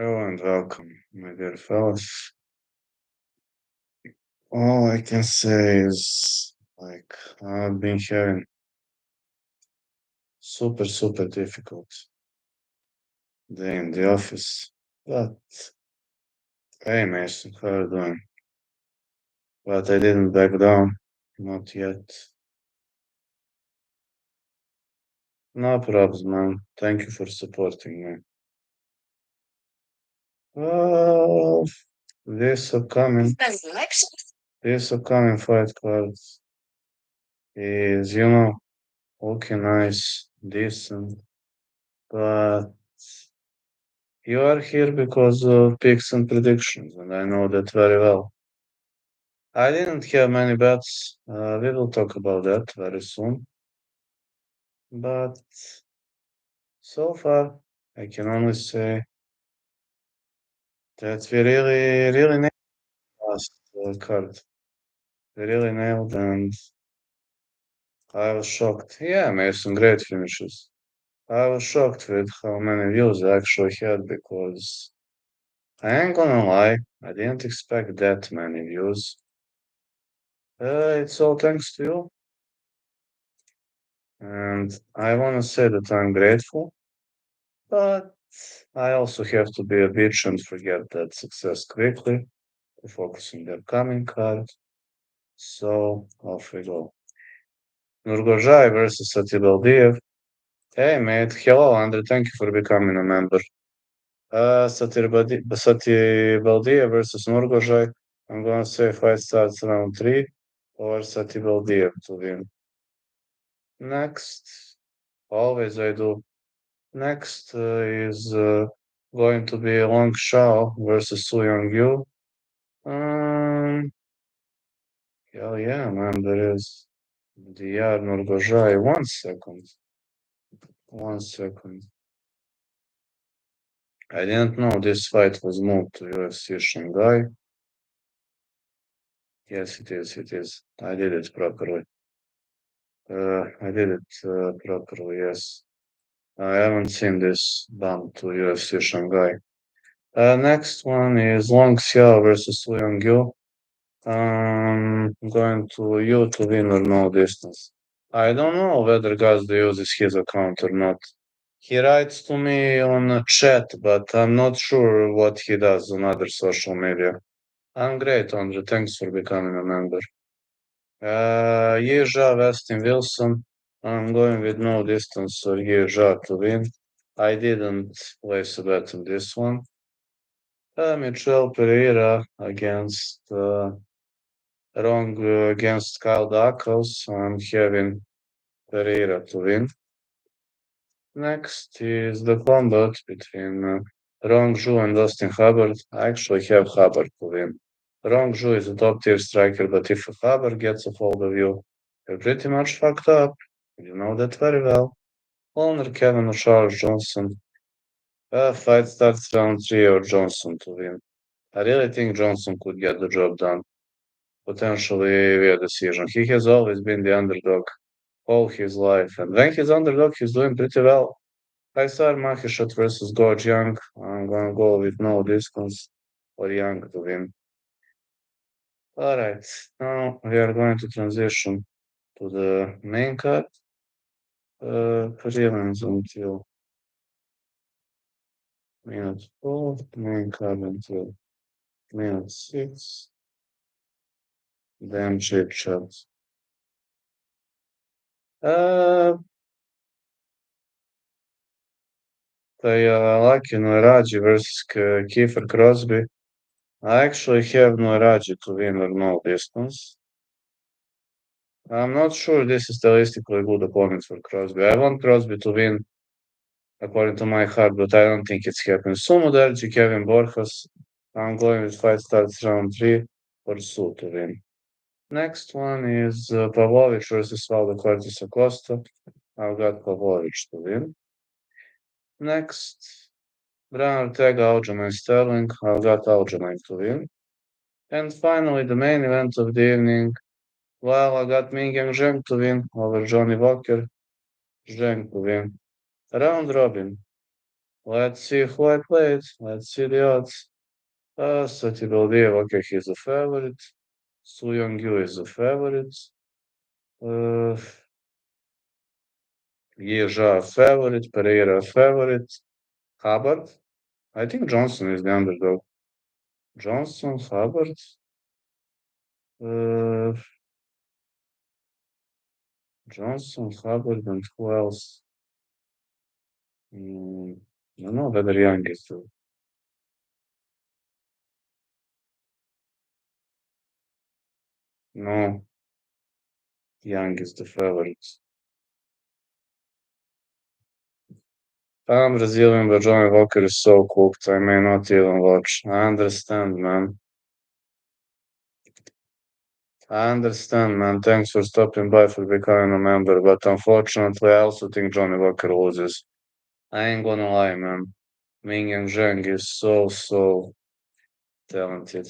Hello and welcome, my dear fellas. All I can say is, I've been having super difficult day in the office. But, hey, Mason, how are you doing? But I didn't back down. Not yet. No problems, man. Thank you for supporting me. Well, this upcoming, this upcoming fight card is, looking nice, decent, but you are here because of picks and predictions, and I know that very well. I didn't have many bets. We will talk about that very soon. But so far, I can only say that we really nailed last card. We really nailed, and I was shocked. Yeah, I made some great finishes. I was shocked with how many views I actually had because I ain't gonna lie, I didn't expect that many views. It's all thanks to you. And I want to say that I'm grateful, but I also have to be a bitch and forget that success quickly to focus on the upcoming card. So off we go. Nurgozhai versus Satibaldiev. Hey mate, hello Andre, thank you for becoming a member. Satibaldiev versus Nurgozhai. I'm gonna say fight starts round 3 or Satibaldiev to win. Next, always I do. Next is going to be Long Shao versus Su Young-yu. Um, hell yeah, man, there is Diyar Nurgozhai. 1 second. 1 second. I didn't know this fight was moved to UFC Shanghai. Yes, it is, it is. I did it properly. Properly, yes. I haven't seen this bumped to UFC Shanghai. Next one is Long Xiao versus Su Young-yu. Going to you to win or no distance. I don't know whether Gazda uses his account or not. He writes to me on a chat, but I'm not sure what he does on other social media. I'm great, Andre. Thanks for becoming a member. Yeja, Westin Wilson. I'm going with no distance or Yeja to win. I didn't place a bet on this one. Michel Pereira against wrong against Kyle Dacos. I'm having Pereira to win. Next is the combat between Rong Zhu and Dustin Hubbard. I actually have Hubbard to win. Rong Zhu is a top tier striker, but if Hubbard gets a hold of you, you're pretty much fucked up. You know that very well. Owner Kevin or Charles Johnson. Fight starts round 3 or Johnson to win. I really think Johnson could get the job done. Potentially via decision. He has always been the underdog all his life, and when he's underdog, he's doing pretty well. I saw Maheshot versus Gorge Young. I'm gonna go with no distance for Young to win. Alright, now we are going to transition to the main card. Prelims until minute 4, main card until minute 6, then Chit Chat. Tai Lucky Noiraji versus Kiefer Crosby. I actually have Noiraji to win or no distance. I'm not sure this is stylistically good opponent for Crosby. I want Crosby to win according to my heart, but I don't think it's happening. Sumo Derji, Kevin Borjas. I'm going with fight starts round 3 for Su to win. Next one is Pavlovich versus Valdo Cortes-acosta. I've got Pavlovich to win. Next, Brian Ortega, Aljamain Sterling. I've got Aljamain to win. And finally, the main event of the evening. Well, I got Ming Yang Zhang to win over Johnny Walker. Zhang to win. Round robin. Let's see who I played. Let's see the odds. Satibaldiev, okay, he's a favorite. Su Young-yu is a favorite. Uh, Yeja a favorite. Pereira a favorite. Hubbard. I think Johnson is the underdog. Johnson, Hubbard. Uh, Johnson, Hubbard, and who else? I don't know whether Young is the. No, Young is the favorite. I'm Brazilian, but Johnny Walker is so cooked. I may not even watch. I understand, man. I understand, man. Thanks for stopping by for becoming a member. But unfortunately, I also think Johnny Walker loses. I ain't gonna lie, man. Ming and Zhang is so talented.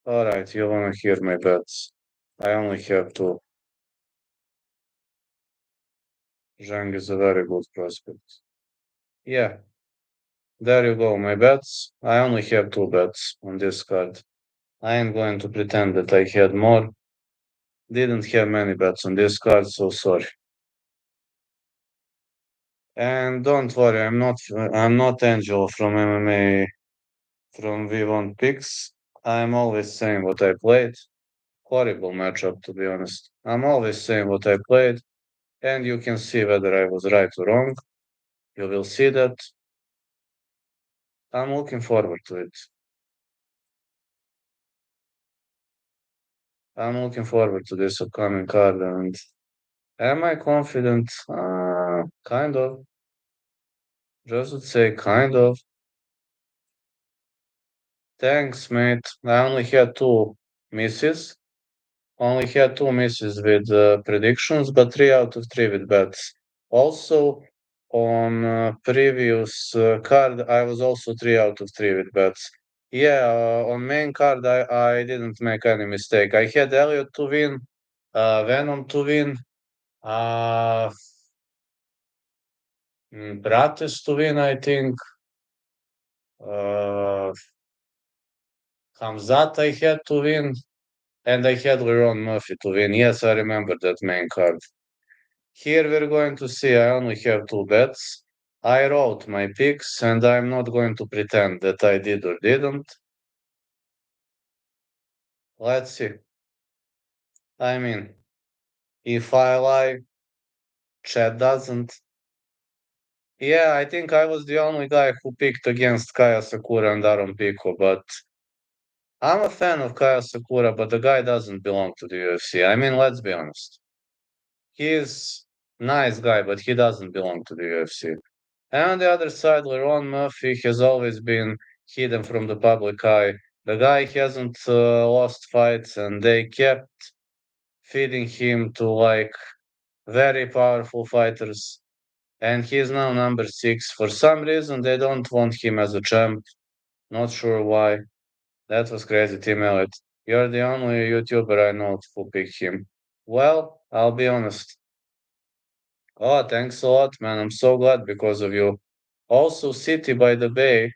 Alright, you wanna hear my bets? I only have two. Zhang is a very good prospect. Yeah, there you go, my bets. I only have two bets on this card. I ain't going to pretend that I had more. Didn't have many bets on this card, so sorry. And don't worry, I'm not Angel from MMA from V1 Picks. I'm always saying what I played. Horrible matchup, to be honest. I'm always saying what I played, and you can see whether I was right or wrong. You will see that. I'm looking forward to it. I'm looking forward to this upcoming card, and am I confident? Kind of. Just would say kind of. Thanks, mate. I only had two misses. Only had two misses with predictions, but 3 out of 3 with bets. Also, on previous card, I was also 3 out of 3 with bets. Yeah, on main card, I didn't make any mistake. I had Elliot to win, Venom to win, uh, Prates to win, I think. Uh, Hamzat I had to win, and I had Leron Murphy to win. Yes, I remember that main card. Here we're going to see I only have two bets. I wrote my picks, and I'm not going to pretend that I did or didn't. Let's see. I mean, if I lie, Chad doesn't. Yeah, I think I was the only guy who picked against Kaya Sakura and Aaron Pico, but I'm a fan of Kaya Sakura, but the guy doesn't belong to the UFC. I mean, let's be honest. He's nice guy, but he doesn't belong to the UFC. And on the other side, Leron Murphy has always been hidden from the public eye. The guy hasn't lost fights, and they kept feeding him to like very powerful fighters. And he's now number 6. For some reason, they don't want him as a champ. Not sure why. That was crazy, Tim Elliott. You're the only YouTuber I know who picked him. Well, I'll be honest. Oh, thanks a lot, man. I'm so glad because of you. Also, City by the Bay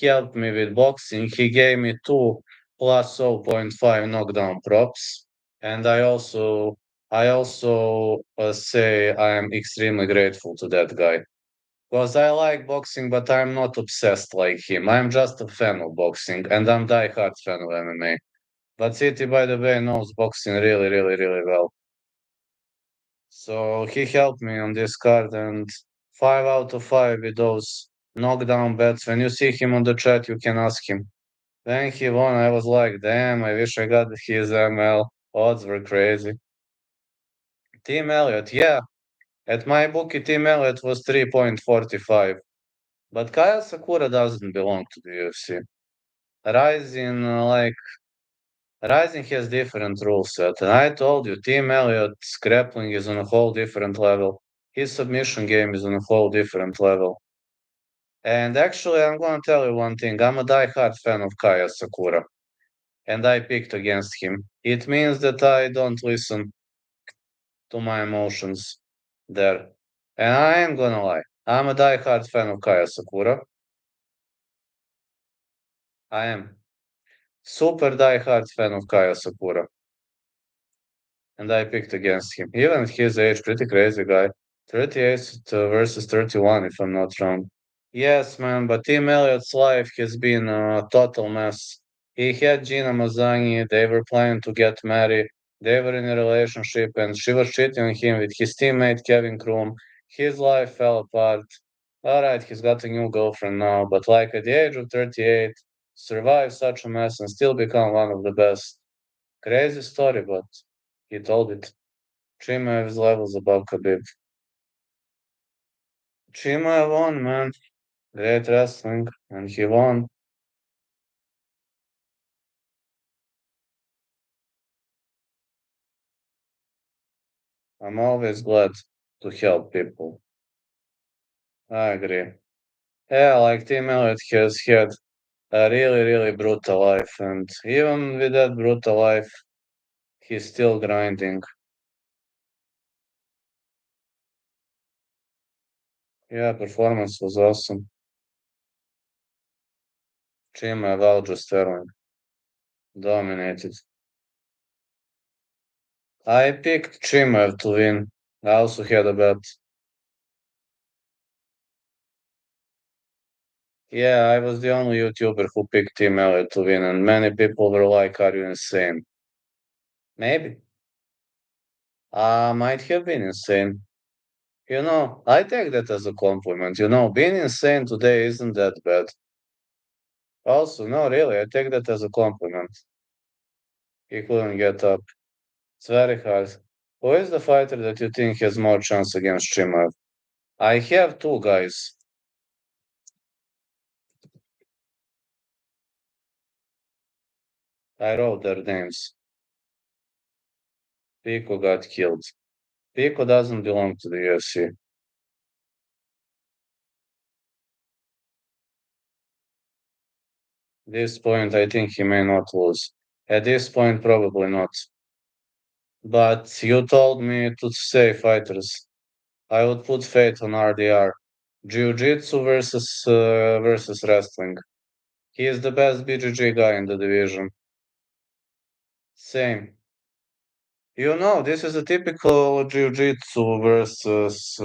helped me with boxing. He gave me two plus 0.5 knockdown props. And I also say I am extremely grateful to that guy. Because I like boxing, but I'm not obsessed like him. I'm just a fan of boxing, and I'm die-hard fan of MMA. But City by the Bay knows boxing really well. So he helped me on this card, and 5 out of 5 with those knockdown bets. When you see him on the chat, you can ask him. When he won, I was like, damn, I wish I got his ML. Odds were crazy. Team Elliott, yeah. At my bookie, Team Elliott was 3.45. But Kaya Sakura doesn't belong to the UFC. Rising, Rising has different rule set, and I told you, Team Elliott's grappling is on a whole different level. His submission game is on a whole different level. And actually, I'm going to tell you one thing. I'm a die-hard fan of Kaya Sakura, and I picked against him. It means that I don't listen to my emotions there. And I ain't gonna lie, I'm a die-hard fan of Kaya Sakura. I am super die-hard fan of Kaya Sakura. And I picked against him. Even at his age, pretty crazy guy. 38 versus 31, if I'm not wrong. Yes, man, but Tim Elliott's life has been a total mess. He had Gina Mazzaghi, they were planning to get married, they were in a relationship, and she was cheating on him with his teammate Kevin Kroom. His life fell apart. Alright, he's got a new girlfriend now, but like at the age of 38, survive such a mess and still become one of the best. Crazy story, but he told it. Chimaev's levels above Khabib. Chimaev won, man. Great wrestling, and he won. I'm always glad to help people. I agree. Yeah, like Tim Elliott has had a really, really brutal life, and even with that brutal life, he's still grinding. Yeah, performance was awesome. Chimaev Aljo dominated. I picked Chimaev to win. I also had a bet. Yeah, I was the only YouTuber who picked Tim Elliott to win, and many people were like, "Are you insane?" Maybe. Might have been insane. I take that as a compliment. Being insane today isn't that bad. Also, no, really, I take that as a compliment. He couldn't get up. It's very hard. Who is the fighter that you think has more chance against Chimaev? I have two guys. I wrote their names. Pico got killed. Pico doesn't belong to the UFC. This point, I think he may not lose. At this point, probably not. But you told me to say fighters. I would put faith on RDR. Jiu-Jitsu versus wrestling. He is the best BJJ guy in the division. Same. This is a typical Jiu-Jitsu versus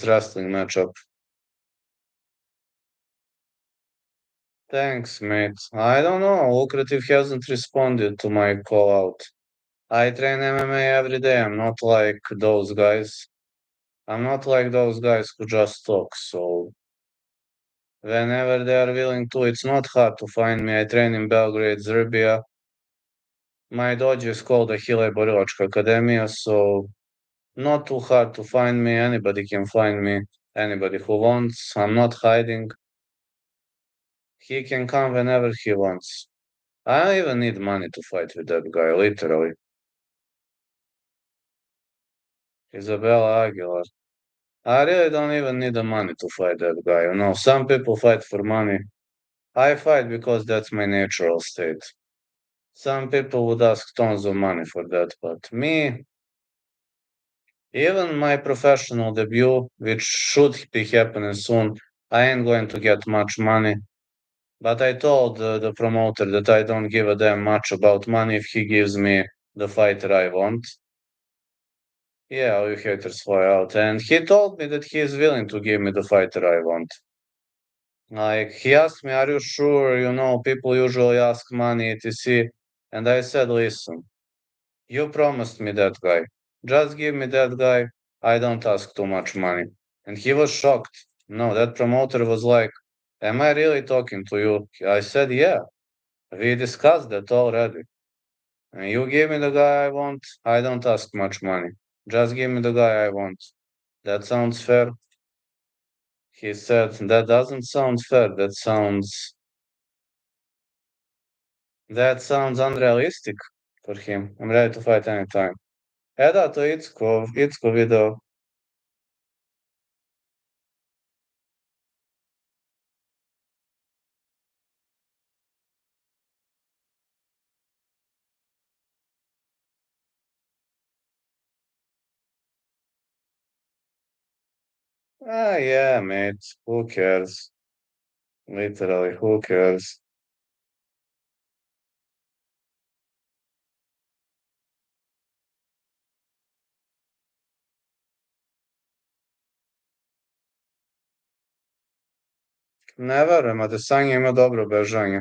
wrestling matchup. Thanks, mate. I don't know. Lucrative hasn't responded to my call out. I train MMA every day. I'm not like those guys who just talk. So whenever they are willing to, it's not hard to find me. I train in Belgrade, Serbia. My dojo is called Ahile Borilačka Academia, so not too hard to find me. Anybody can find me. Anybody who wants. I'm not hiding. He can come whenever he wants. I don't even need money to fight with that guy, literally. Isabella Aguilar. I really don't even need the money to fight that guy. Some people fight for money. I fight because that's my natural state. Some people would ask tons of money for that, but me, even my professional debut, which should be happening soon, I ain't going to get much money. But I told the promoter that I don't give a damn much about money if he gives me the fighter I want. Yeah, all you haters fly out. And he told me that he is willing to give me the fighter I want. Like, he asked me, "Are you sure? People usually ask money, etc." And I said, "Listen, you promised me that guy. Just give me that guy. I don't ask too much money." And he was shocked. No, that promoter was like, "Am I really talking to you?" I said, "Yeah, we discussed that already. And you give me the guy I want. I don't ask much money. Just give me the guy I want. That sounds fair." He said, "That doesn't sound fair. That sounds unrealistic for him. I'm ready to fight anytime." Da, to je Icko video. Ah, yeah, mate. Who cares? Literally, who cares? Ne verujem, a da Sanja ima dobro bežanje.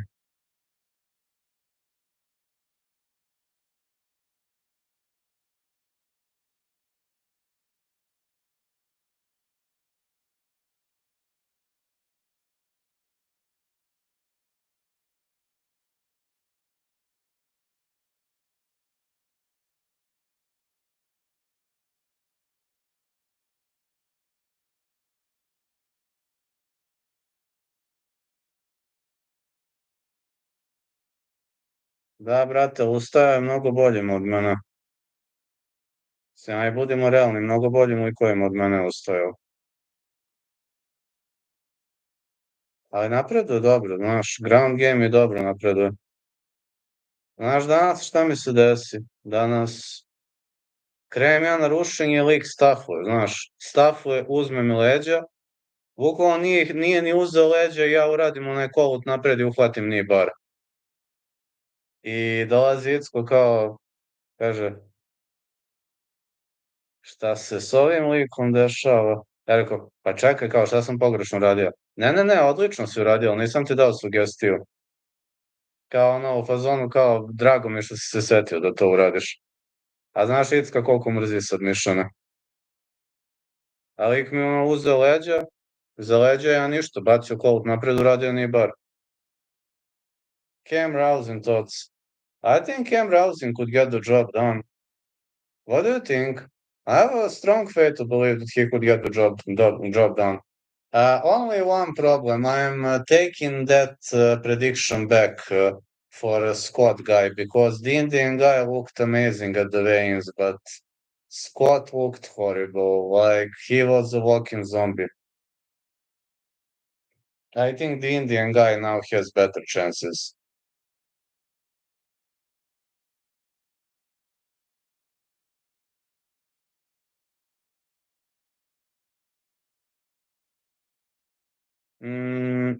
Da, brate, ustao je mnogo boljim od mene. Aj, budimo realni, mnogo boljim likovima od mene ustajao. Ali napreduje dobro, znaš, ground game je dobro napreduje. Znaš, danas šta mi se desi? Danas krenem ja na rušenje, lik stafuje, znaš, stafuje, uzme mi leđa, bukvalno nije ni uzeo leđa i ja uradim onaj kolut napred i uhvatim ni bar. I dolazi Icko kao, kaže, šta se s ovim likom dešava? Ja rekao, pa čekaj, kao, šta sam pogrešno radio? Ne, odlično si uradio, ali nisam ti dao sugestiju. Kao ono, u fazonu, kao, drago mi je što si se setio da to uradiš. A znaš, Icka koliko mrzi submissione. A lik mi ono uzeo leđa, za leđa ja ništa, bacio kolut napred, uradio ni bar. Cam Rousing thoughts. I think Cam Rousing could get the job done. What do you think? I have a strong faith to believe that he could get the job done. Only one problem. I'm taking that prediction back for a Scott guy because the Indian guy looked amazing at the weigh-ins, but Scott looked horrible. Like he was a walking zombie. I think the Indian guy now has better chances.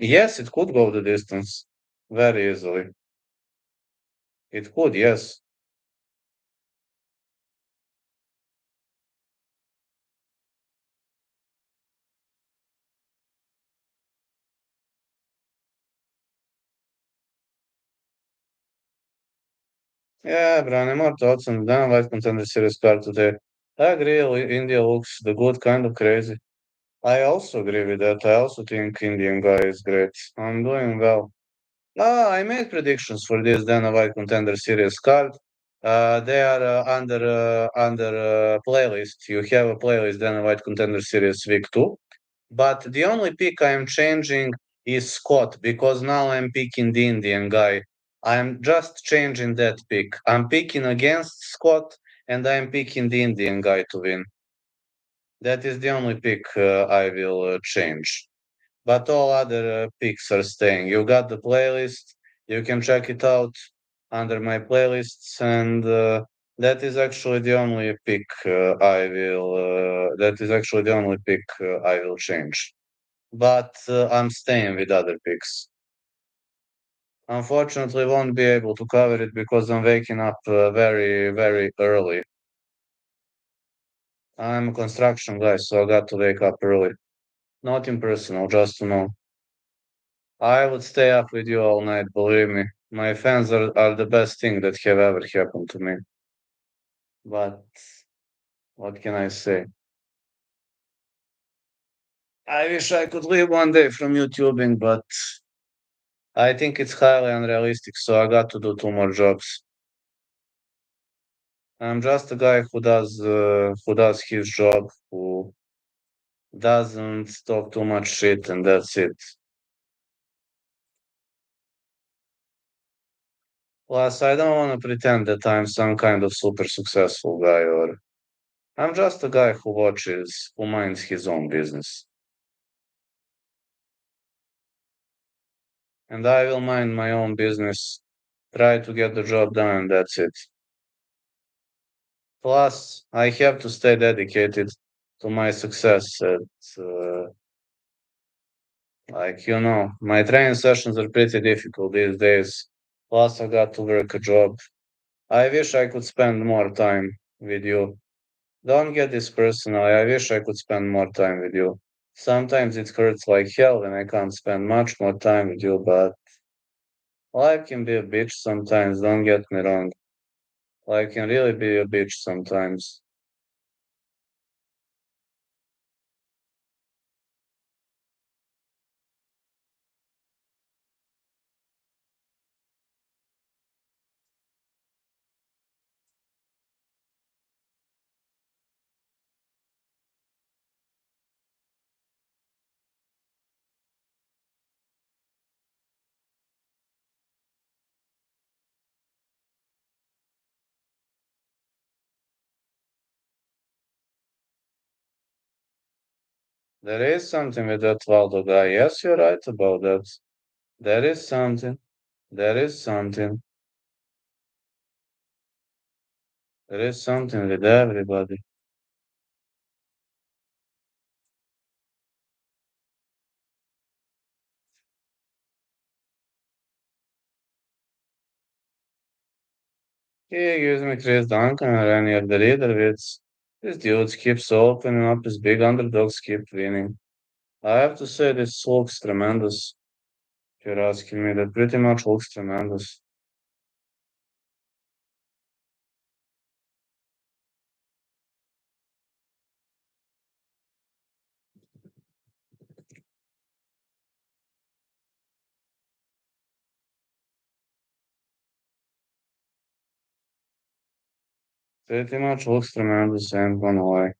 Yes, it could go the distance very easily. It could, yes. Yeah, Brian, I'm not thoughts on the White Contender Series card today. I agree, India looks the good kind of crazy. I also agree with that. I also think Indian guy is great. I'm doing well. I made predictions for this Dana White Contender Series card. They are under playlist. You have a playlist Dana White Contender Series Week 2. But the only pick I'm changing is Scott because now I'm picking the Indian guy. I'm just changing that pick. I'm picking against Scott and I'm picking the Indian guy to win. That is the only pick I will change. But all other picks are staying. You got the playlist. You can check it out under my playlists, and that is actually the only pick I will. That is actually the only pick I will change. But I'm staying with other picks. Unfortunately, won't be able to cover it because I'm waking up very early. I'm a construction guy, so I got to wake up early. Nothing personal, just to know. I would stay up with you all night, believe me. My fans are the best thing that have ever happened to me. But what can I say? I wish I could live one day from YouTubing, but I think it's highly unrealistic, so I got to do two more jobs. I'm just a guy who does his job, who doesn't talk too much shit, and that's it. Plus, I don't want to pretend that I'm some kind of super successful guy, or I'm just a guy who minds his own business. And I will mind my own business, try to get the job done, and that's it. Plus, I have to stay dedicated. to my success. My training sessions are pretty difficult these days. Plus, I got to work a job. I wish I could spend more time with you. Don't get this personal. I wish I could spend more time with you. Sometimes it hurts like hell when I can't spend much more time with you, but life can be a bitch sometimes, don't get me wrong. Life can really be a bitch sometimes. There is something with that Waldo guy. Yes, you're right about that. There is something. There is something. There is something with everybody. He gives me Chris Duncan or any of the Leaderwitz. These dudes keeps opening up his big underdogs keep winning. I have to say this looks tremendous. If you're asking me, that pretty much looks tremendous. Pretty much looks tremendous, ain't gonna lie.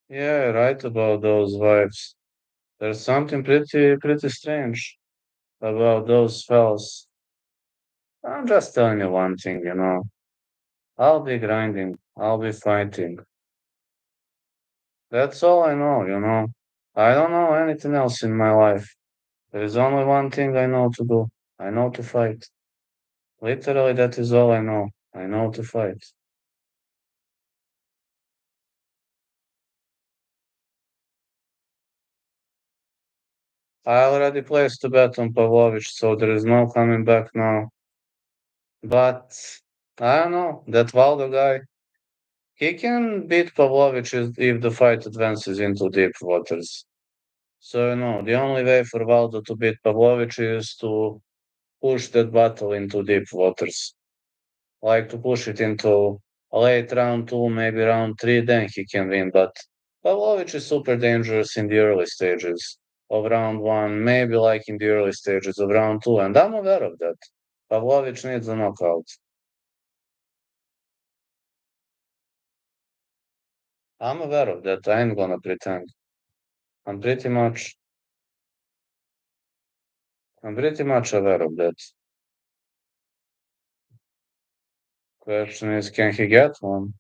Yeah, right about those vibes. There's something pretty strange about those fellas. I'm just telling you one thing. I'll be grinding. I'll be fighting. That's all I know. I don't know anything else in my life. There is only one thing I know to do. I know to fight. Literally, that is all I know. I know to fight. I already placed a bet on Pavlovich, so there is no coming back now. But I don't know. That Valdo guy, he can beat Pavlovich if the fight advances into deep waters. So, the only way for Valdo to beat Pavlovich is to push that battle into deep waters. Like to push it into late round two, maybe round three, then he can win. But Pavlovich is super dangerous in the early stages of round one, maybe like in the early stages of round two, and I'm aware of that. Pavlovich needs a knockout. I'm aware of that. I ain't gonna pretend. I'm pretty much, I'm pretty much aware of that. Question is, can he get one?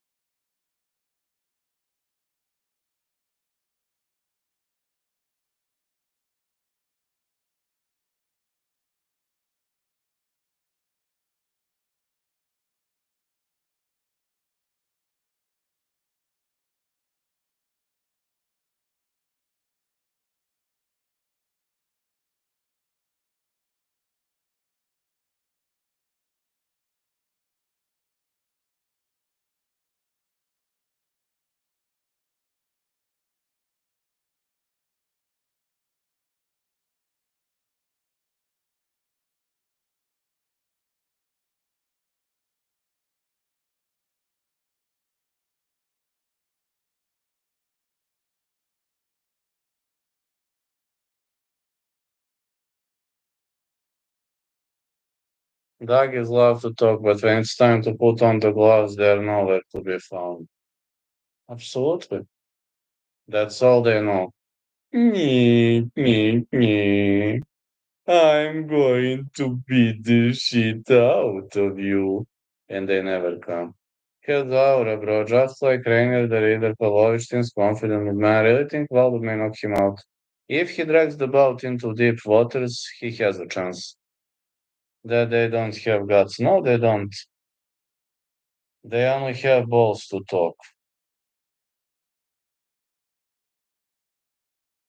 Doggies love to talk, but when it's time to put on the gloves, they're nowhere to be found. Absolutely. That's all they know. Me. I'm going to beat the shit out of you. And they never come. Here's Laura, bro. Just like Rainer the Reader, Pavlovich seems confident. Man, I really think Valdo may knock him out. If he drags the bout into deep waters, he has a chance. That they don't have guts. No, they don't. They only have balls to talk.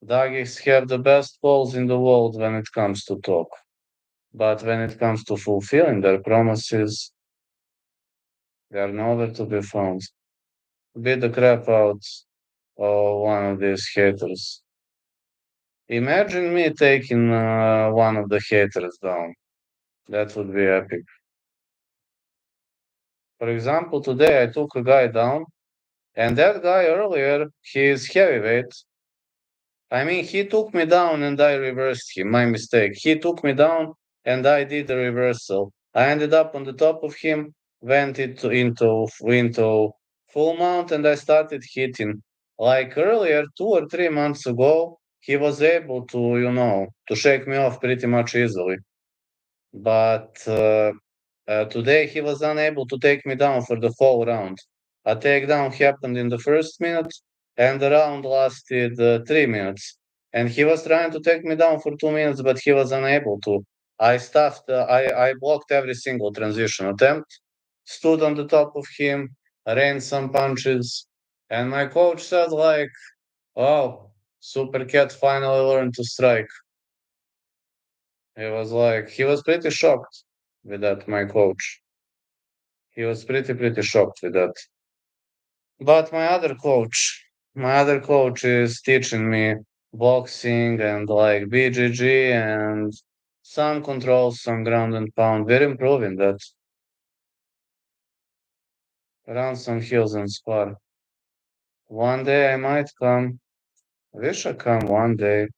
Doggies have the best balls in the world when it comes to talk. But when it comes to fulfilling their promises, they are nowhere to be found. Beat the crap out of one of these haters. Imagine me taking one of the haters down. That would be epic. For example, today I took a guy down, and that guy earlier, he is heavyweight. I mean, he took me down and I reversed him. My mistake. He took me down and I did the reversal. I ended up on the top of him, went into full mount, and I started hitting. Like earlier, 2 or 3 months ago, he was able to shake me off pretty much easily. But today he was unable to take me down for the whole round. A takedown happened in the first minute, and the round lasted 3 minutes. And he was trying to take me down for 2 minutes, but he was unable to. I blocked every single transition attempt, stood on the top of him, rained some punches, and my coach said, like, oh, Super Cat finally learned to strike. He was pretty shocked with that, my coach. He was pretty shocked with that. But my other coach is teaching me boxing and like BJJ and some controls, some ground and pound. We're improving that. Run some hills and spar. One day I might come. Wish I come one day.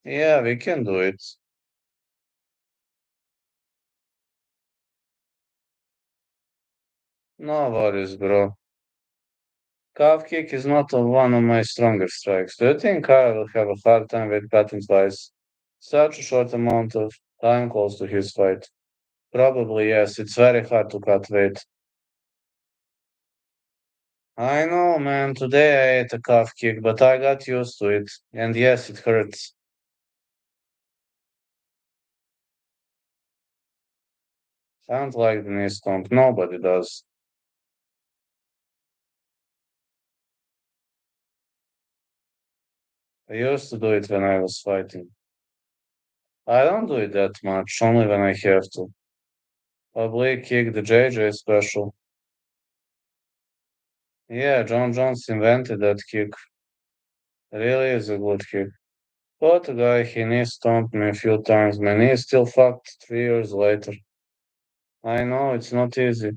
Yeah, we can do it. No worries, bro. Calf kick is not one of my stronger strikes. Do you think I will have a hard time with cutting twice? Such a short amount of time close to his fight. Probably yes, it's very hard to cut weight. I know, man, today I ate a calf kick, but I got used to it. And yes, it hurts. Sounds like the knee stomp. Nobody does. I used to do it when I was fighting. I don't do it that much, only when I have to. Oblique kick, the JJ special. Yeah, John Jones invented that kick. Really is a good kick. But the guy, he knee stomped me a few times. My knee is still fucked 3 years later. I know, it's not easy.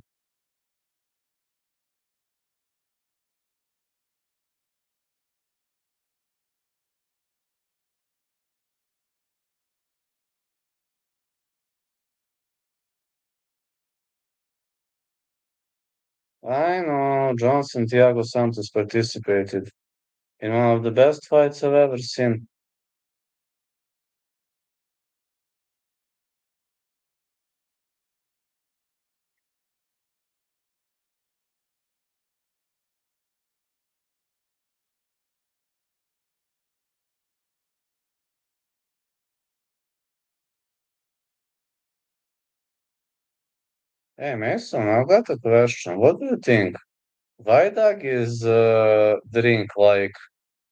I know, Johnson Thiago Santos participated in one of the best fights I've ever seen. Hey, Mason, I've got a question. What do you think? Why Doug is drink like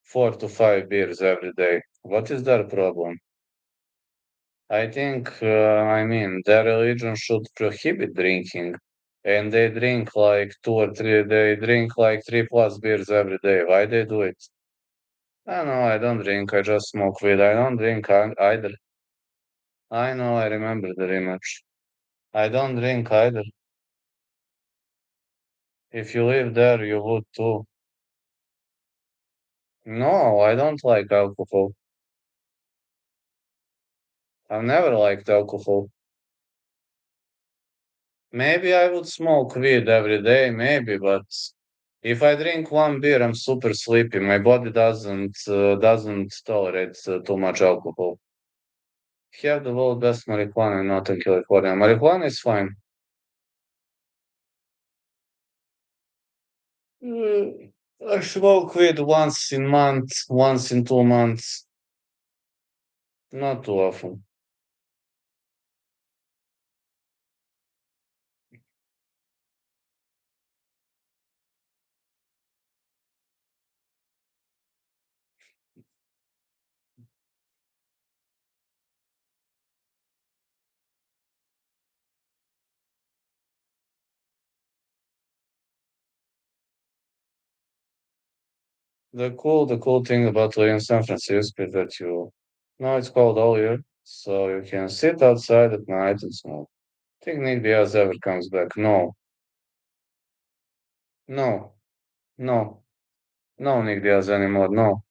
4 to 5 beers every day? What is their problem? I think, their religion should prohibit drinking. and they drink like two or three, they drink like three plus beers every day. Why they do it? I know I don't drink, I just smoke weed. I don't drink either. I know, I remember the rematch. I don't drink either. If you live there, you would too. No, I don't like alcohol. I've never liked alcohol. Maybe I would smoke weed every day, maybe, but if I drink one beer, I'm super sleepy. My body doesn't tolerate too much alcohol. Have the world best marijuana in Northern California. Marijuana is fine. Mm, I smoke weed once in month, once in 2 months, not too often. The cool thing about living in San Francisco is that you know it's cold all year, so you can sit outside at night and smoke. Think Nick Diaz ever comes back? No, no, no, no Nick Diaz anymore. No,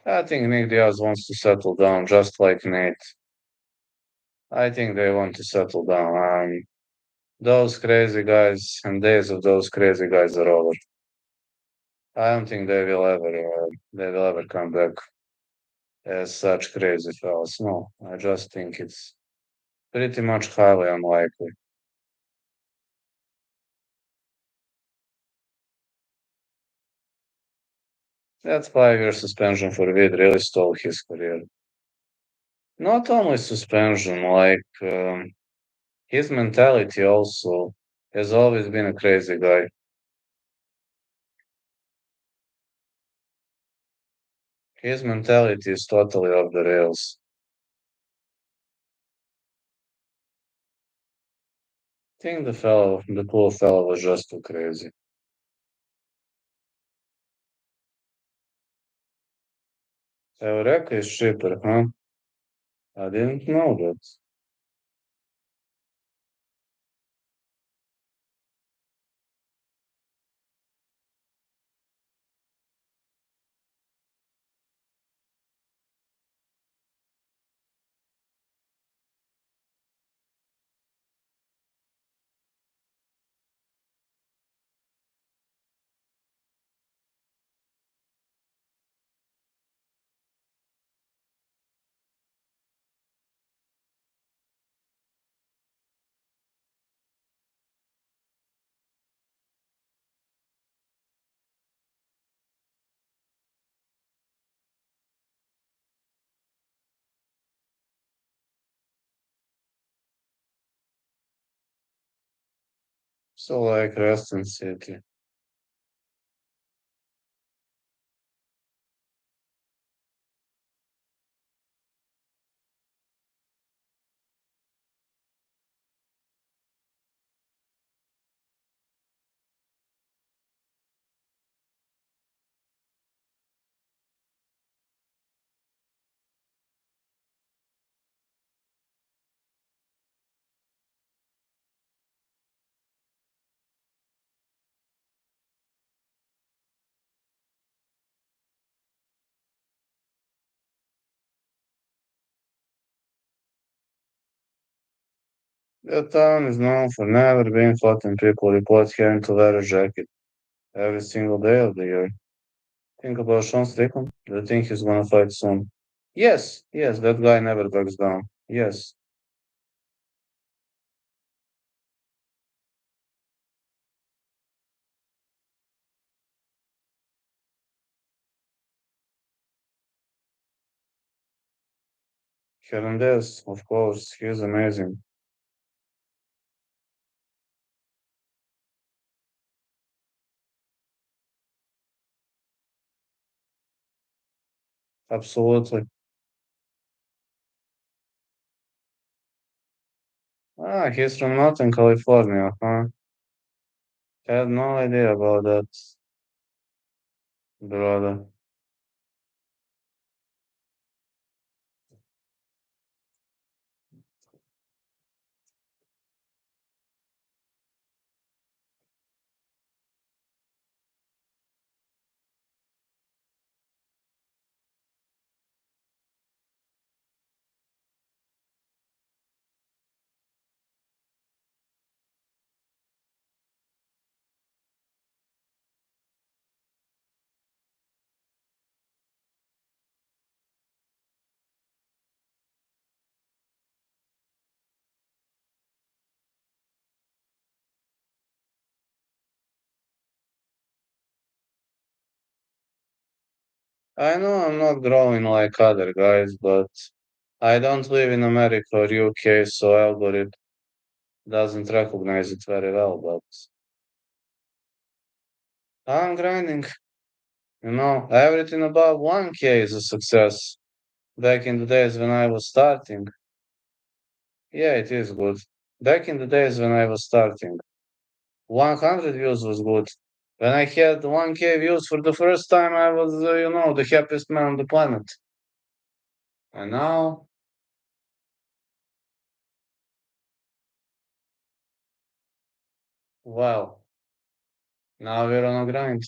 I think Nick Diaz wants to settle down, just like Nate. I think they want to settle down. Those crazy guys and days of those crazy guys are over. I don't think they will ever come back as such crazy fellas. No, I just think it's pretty much highly unlikely. That 5 year suspension for Vid really stole his career. Not only suspension, like his mentality also has always been a crazy guy. His mentality is totally off the rails. I think the poor fellow was just too crazy. Eureka is shipper, huh? I didn't know that. So like Reston City. The town is known for never being hot and people report having to wear a jacket every single day of the year. Think about Sean Strickland. Do you think he's gonna fight soon? Yes, yes, that guy never backs down. Yes. Hernandez, of course, he's amazing. Absolutely. Ah, he's from Northern California, huh? Had no idea about that, brother. I know I'm not growing like other guys, but I don't live in America or UK, so algorithm doesn't recognize it very well, but I'm grinding. Everything above 1K is a success. Back in the days when I was starting, yeah, it is good. Back in the days when I was starting, 100 views was good. When I had 1K views for the first time, I was, the happiest man on the planet. And now, well, now we're on a grind.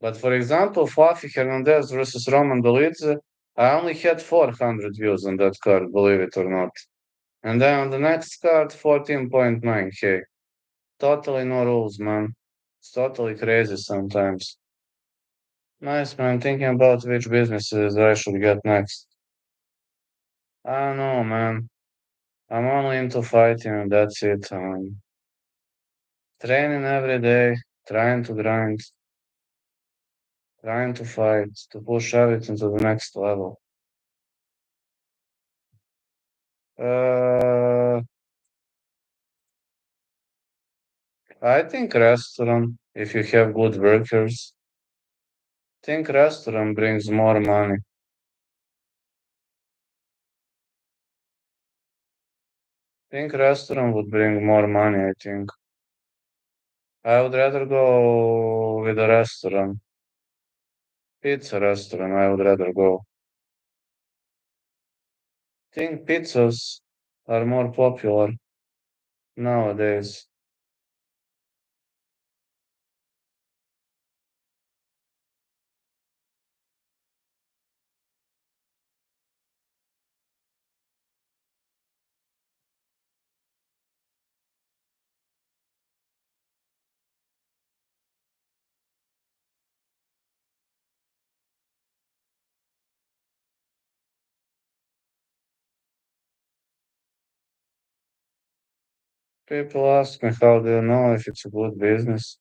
But for example, Fluffy Hernandez versus Roman Dolidze, I only had 400 views on that card, believe it or not. And then on the next card, 14.9K. Totally no rules, man. It's totally crazy sometimes. Nice, man. Thinking about which businesses I should get next. I don't know, man. I'm only into fighting and that's it. Training every day, trying to grind, trying to fight, to push everything to the next level. Uh, I think restaurant, if you have good workers, think restaurant brings more money. Think restaurant would bring more money, I think. I would rather go with a restaurant. Pizza restaurant, I would rather go. Think pizzas are more popular nowadays. People ask me how do you know if it's a good business?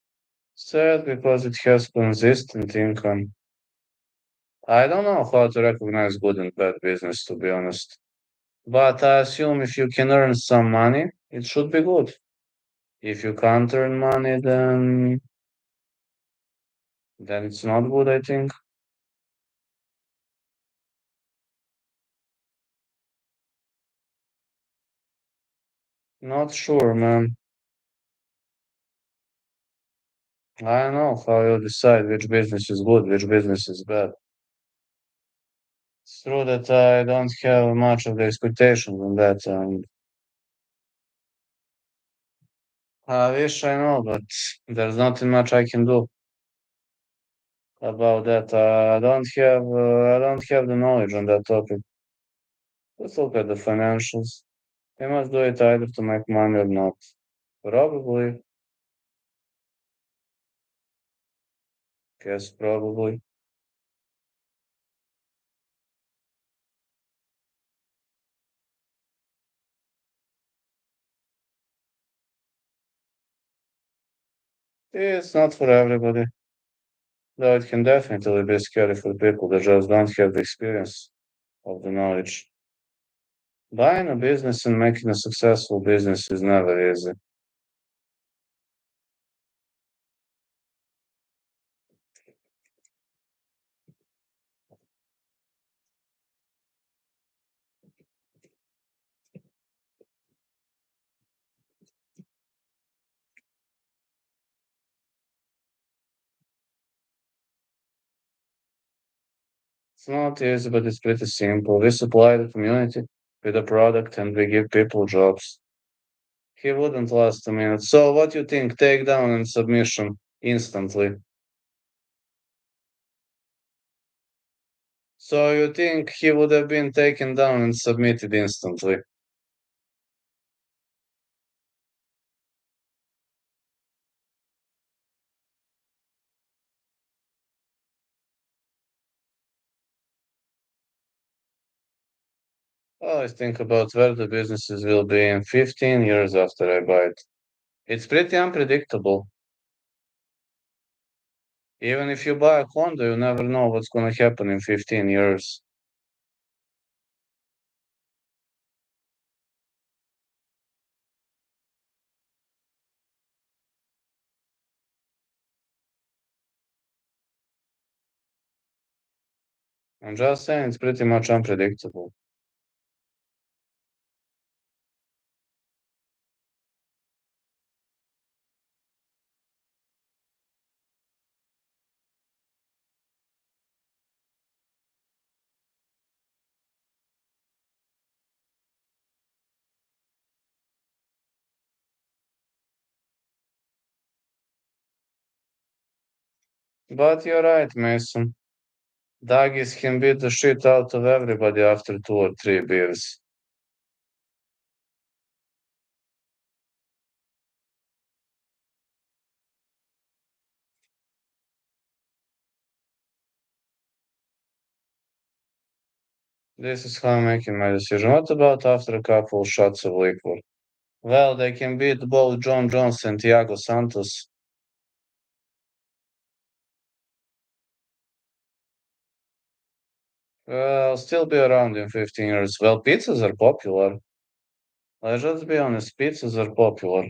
Said because it has consistent income. I don't know how to recognize good and bad business, to be honest. But I assume if you can earn some money, it should be good. If you can't earn money, then it's not good, I think. Not sure, man. I don't know how you decide which business is good, which business is bad. It's true that I don't have much of the expectations on that, and I wish I know, but there's nothing much I can do about that. I don't have the knowledge on that topic. Let's look at the financials. We must do it either to make money or not. Probably, guess probably. It's not for everybody, though it can definitely be scary for people that just don't have the experience of the knowledge. Buying a business and making a successful business is never easy. It's not easy, but it's pretty simple. We supply the community with a product and we give people jobs. He wouldn't last a minute. So what you think? Takedown and submission instantly. So you think he would have been taken down and submitted instantly? Oh, I think about where the businesses will be in 15 years after I buy it. It's pretty unpredictable. Even if you buy a condo, you never know what's going to happen in 15 years. I'm just saying it's pretty much unpredictable. But you're right, Mason. Doggies can beat the shit out of everybody after 2 or 3 beers. This is how I'm making my decision. What about after a couple shots of liquor? Well, they can beat both John Jones and Thiago Santos. I'll still be around in 15 years. Well, pizzas are popular. Let's just be honest, pizzas are popular.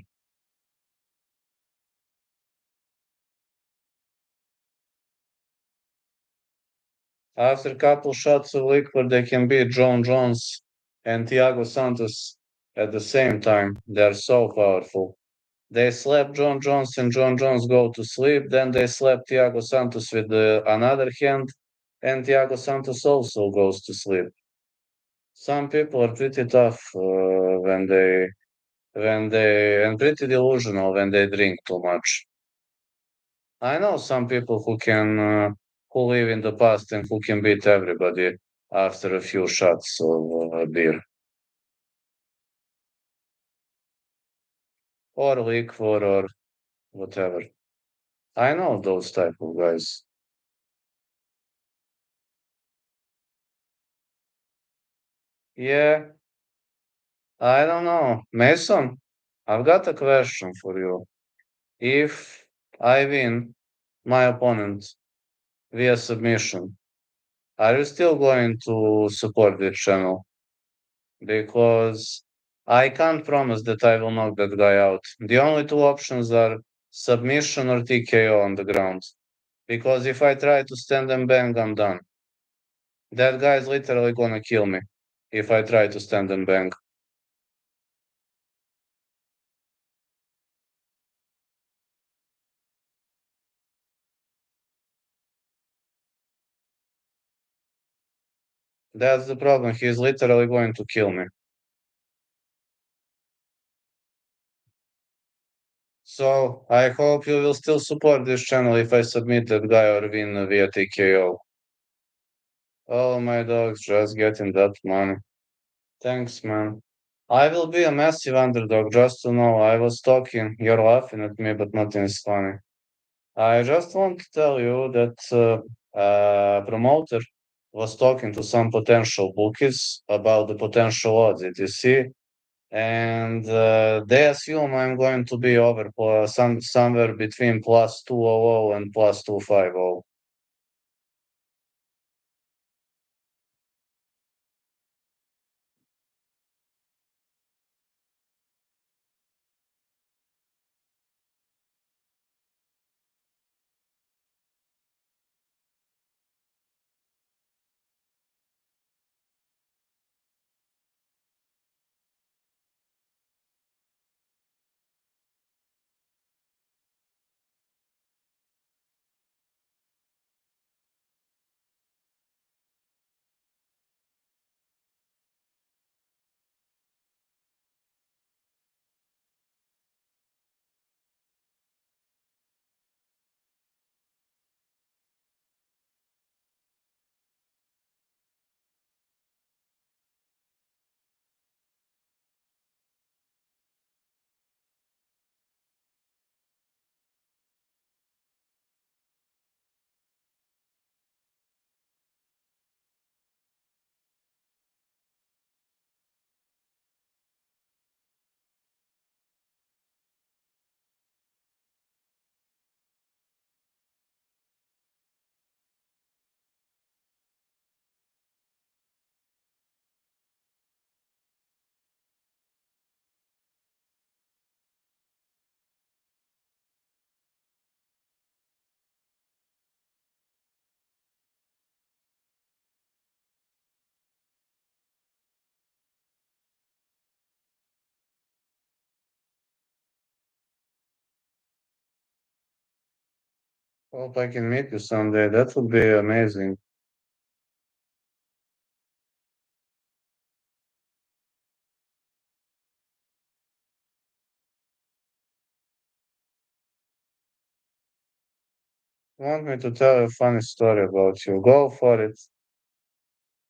After a couple shots of liquor, they can beat John Jones and Thiago Santos at the same time. They're so powerful. They slap John Jones and John Jones go to sleep. Then they slap Thiago Santos with another hand, and Thiago Santos also goes to sleep. Some people are pretty tough when they and pretty delusional when they drink too much. I know some people who live in the past and who can beat everybody after a few shots of beer or liquor or whatever. I know those type of guys. Yeah, I don't know. Mason, I've got a question for you. If I win my opponent via submission, are you still going to support this channel? Because I can't promise that I will knock that guy out. The only two options are submission or TKO on the ground. Because if I try to stand and bang, I'm done. That guy is literally gonna kill me if I try to stand and bang. That's the problem. He's literally going to kill me. So I hope you will still support this channel if I submit that guy or win via TKO. Oh my dogs, just getting that money. Thanks, man. I will be a massive underdog, just to know. I was talking, you're laughing at me, but nothing is funny. I just want to tell you that promoter was talking to some potential bookies about the potential odds that you see, and they assume I'm going to be over somewhere between plus 200 and plus 250. Hope I can meet you someday. That would be amazing. Want me to tell you a funny story about you? Go for it.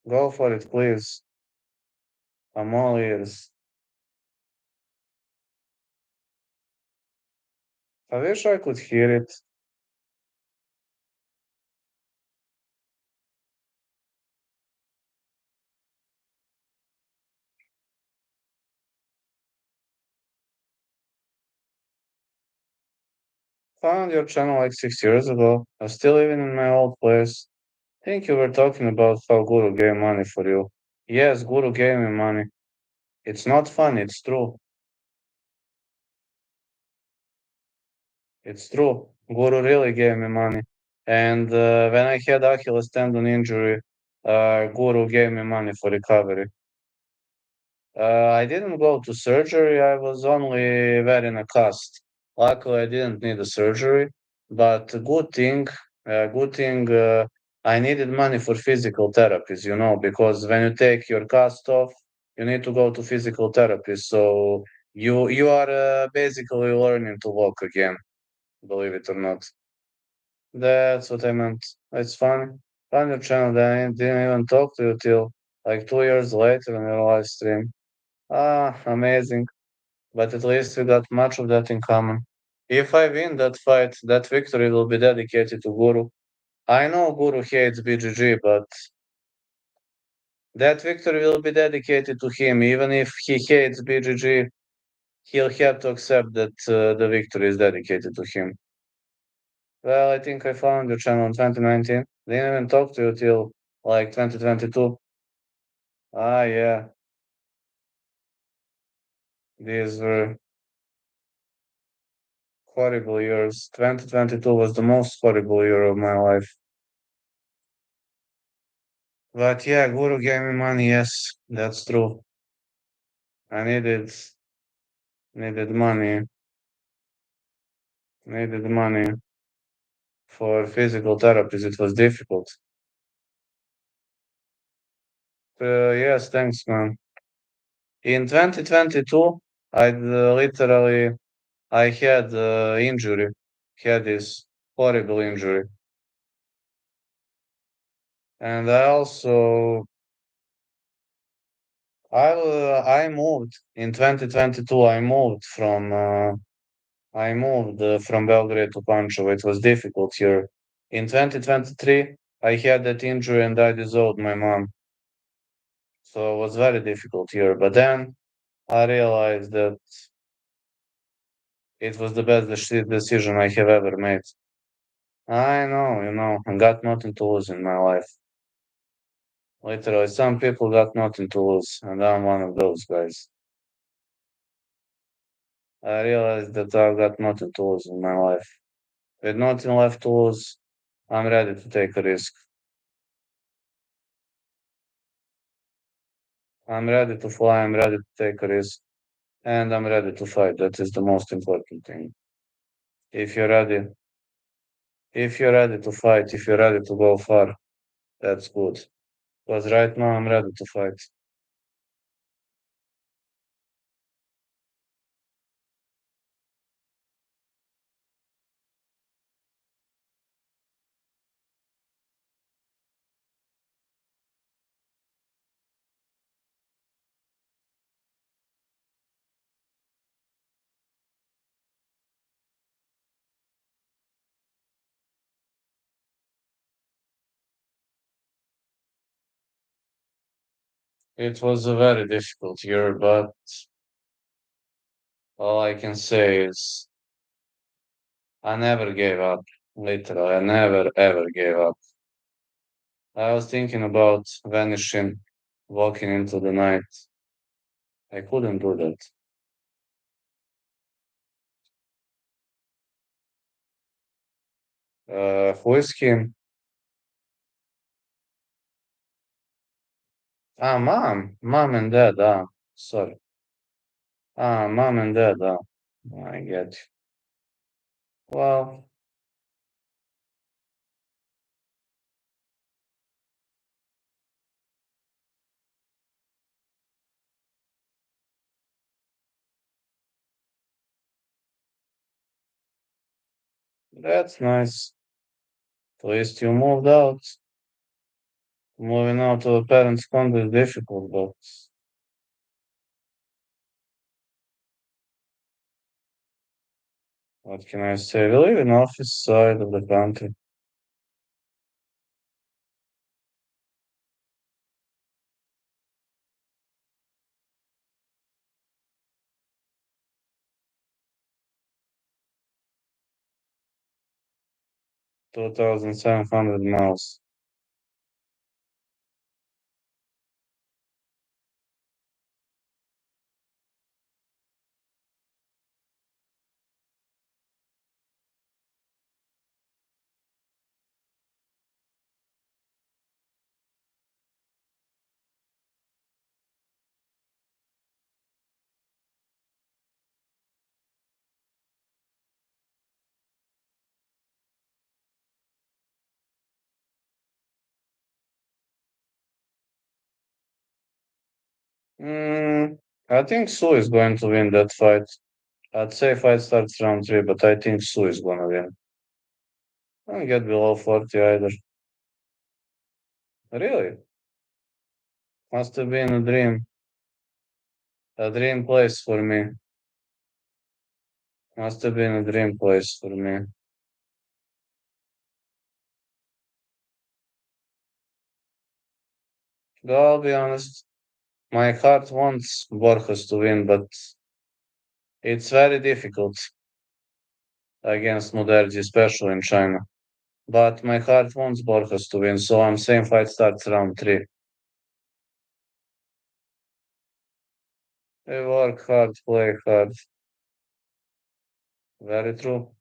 Go for it, please. I'm all ears. I wish I could hear it. Found your channel like 6 years ago. I'm still living in my old place. Think you were talking about how Guru gave money for you. Yes, Guru gave me money. It's not funny, it's true. It's true. Guru really gave me money. And when I had Achilles tendon injury, Guru gave me money for recovery. I didn't go to surgery. I was only wearing a cast. Luckily, I didn't need a surgery. But good thing, I needed money for physical therapies, because when you take your cast off, you need to go to physical therapy. So you are basically learning to walk again, believe it or not. That's what I meant. It's funny. On your channel, then I didn't even talk to you till like 2 years later on your live stream. Ah, amazing. But at least we got much of that in common. If I win that fight, that victory will be dedicated to Guru. I know Guru hates BGG, but that victory will be dedicated to him. Even if he hates BGG, he'll have to accept that the victory is dedicated to him. Well, I think I found your channel in 2019. Didn't even talk to you till like 2022. Ah, yeah. These were horrible years. 2022 was the most horrible year of my life. But yeah, Guru gave me money. Yes, that's true. I needed money, needed money for physical therapies. It was difficult. Yes, thanks, man. In 2022, I literally I had injury, had this horrible injury, and I moved in 2022. I moved from Belgrade to Pančevo. It was difficult here. In 2023, I had that injury and I disowned my mom. So it was very difficult here. But then I realized that it was the best decision I have ever made. I know, I got nothing to lose in my life. Literally, some people got nothing to lose, and I'm one of those guys. I realized that I've got nothing to lose in my life. With nothing left to lose, I'm ready to take a risk. I'm ready to fly, I'm ready to take a risk, and I'm ready to fight. That is the most important thing. If you're ready, if you're ready to fight, if you're ready to go far, that's good. Because right now I'm ready to fight. It was a very difficult year, but all I can say is I never gave up. Literally, I never ever gave up. I was thinking about vanishing, walking into the night. I couldn't do that. Who is him? Ah, mom and dad. Sorry. Mom and dad. I get you. Well, That's nice. At least you moved out. Moving out of a parent's condo is difficult, but what can I say? We live in office side of the country. 2,700 miles. Mm, I think Sue is going to win that fight. I'd say fight starts round three, but I think Sue is gonna win. I don't get below 40 either. Really? Must have been a dream place for me. Must have been a dream place for me. Though I'll be honest, my heart wants Borges to win, but it's very difficult against Muderji, especially in China. But my heart wants Borges to win, so I'm saying fight starts round three. They work hard, play hard. Very true.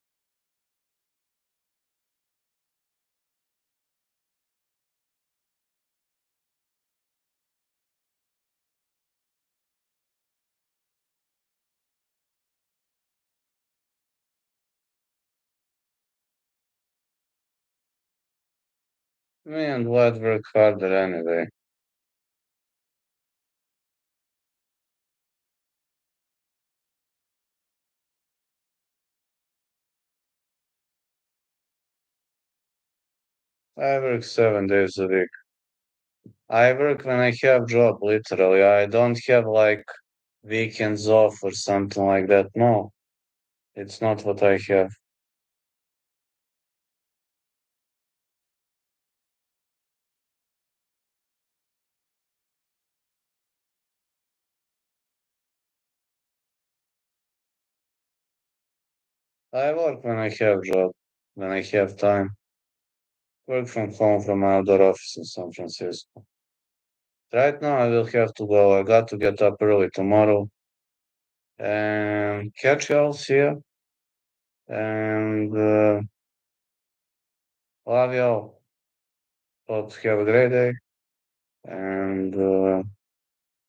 Me and Vlad work harder anyway. I work 7 days a week. I work when I have job, literally. I don't have like weekends off or something like that. No, it's not what I have. I work when I have job, when I have time. Work from home from my other office in San Francisco. Right now, I will have to go. I got to get up early tomorrow and catch y'all. See ya. And love y'all. Hope to have a great day. And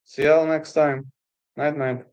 see y'all next time. Night, night.